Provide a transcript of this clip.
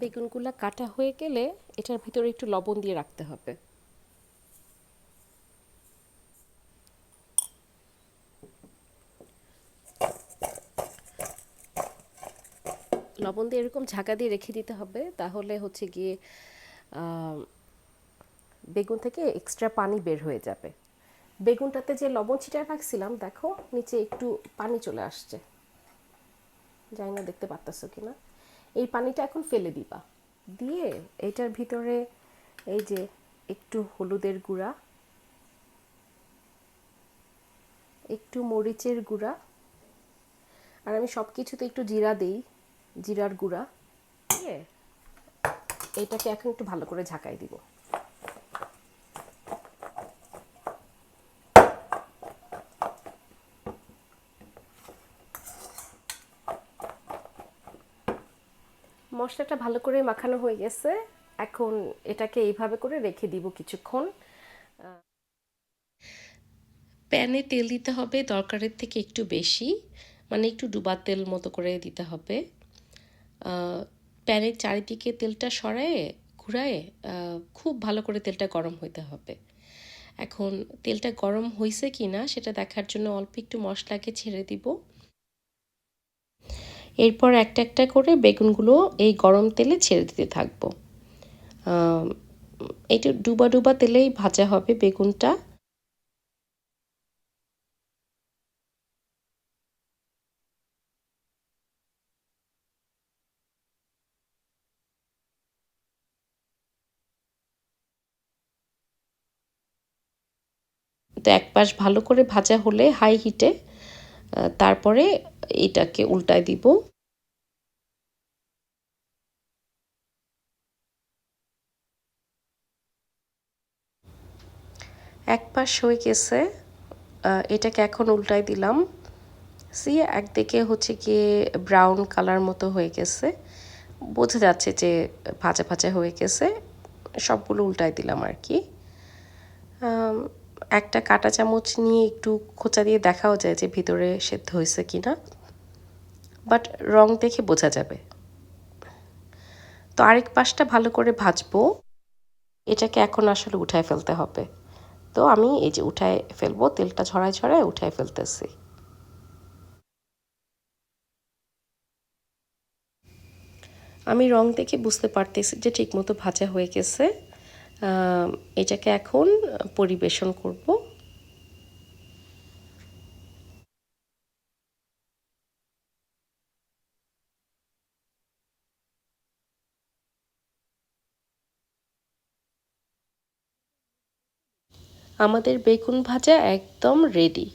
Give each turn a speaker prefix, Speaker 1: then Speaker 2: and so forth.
Speaker 1: বেগুনগুলা কাটা হয়ে গেলে এটার ভিতরে একটু লবণ দিয়ে রাখতে হবে। লবণ দিয়ে এরকম ঢাকা দিয়ে রেখে দিতে হবে, তাহলে হচ্ছে গিয়ে বেগুন থেকে এক্সট্রা পানি বের হয়ে যাবে। বেগুনটাতে যে লবণ ছিটায় রাখছিলাম, দেখো নিচে একটু পানি চলে আসছে, জানি না দেখতে পারতেছো কিনা। এই পানিটা এখন ফেলে দিবা। দিয়ে এইটার ভিতরে এই যে একটু হলুদের গুঁড়া, একটু মরিচের গুঁড়া, আর আমি সব কিছুতে একটু জিরা দিই, জিরার গুঁড়া দিয়ে এটাকে এখন একটু ভালো করে ঝাঁকাই দিব। মশলাটা ভালো করে মাখানো হয়ে গেছে, এখন এটাকে এইভাবে করে রেখে দিব কিছুক্ষণ। প্যানে তেল দিতে হবে দরকারের থেকে একটু বেশি, মানে একটু ডুবা তেল মতো করে দিতে হবে। প্যানের চারিদিকে তেলটা সরায়ে ঘুরায়ে খুব ভালো করে তেলটা গরম হইতে হবে। এখন তেলটা গরম হয়েছে কি না সেটা দেখার জন্য অল্প একটু মশলাকে ছেড়ে দিব। এরপর একটা একটা করে বেগুনগুলো এই গরম তেলে ছেড়ে দিতে থাকবো। এটা ডুবা ডুবা তেলেই ভাজা হবে বেগুনটা। তো এক পাশ ভালো করে ভাজা হলে হাই হিটে তারপরে এটাকে উল্টায় দিব। এক পাশ হয়ে গেছে, এটাকে এখন উল্টায় দিলাম। সি একদিকে হচ্ছে গিয়ে ব্রাউন কালার মতো হয়ে গেছে, বোঝা যাচ্ছে যে ভাজা ভাজা হয়ে গেছে। সবগুলো উল্টায় দিলাম আর কি। একটা কাঁটা চামচ নিয়ে একটু খোঁচা দিয়ে দেখাও যায় যে ভিতরে সেদ্ধ হয়েছে কিনা, বাট রং দেখে বোঝা যাবে। তো আরেক পাশটা ভালো করে ভাজবো। এটাকে এখন আসলে উঠায় ফেলতে হবে। তো আমি এই যে উঠায় ফেলবো, তেলটা ঝরায় ঝরায় উঠায় ফেলতেছি। আমি রং দেখে বুঝতে পারতেছি যে ঠিকমতো ভাজা হয়ে গেছে। এটাকে এখন পরিবেশন করব। আমাদের বেগুন ভাজা একদম রেডি।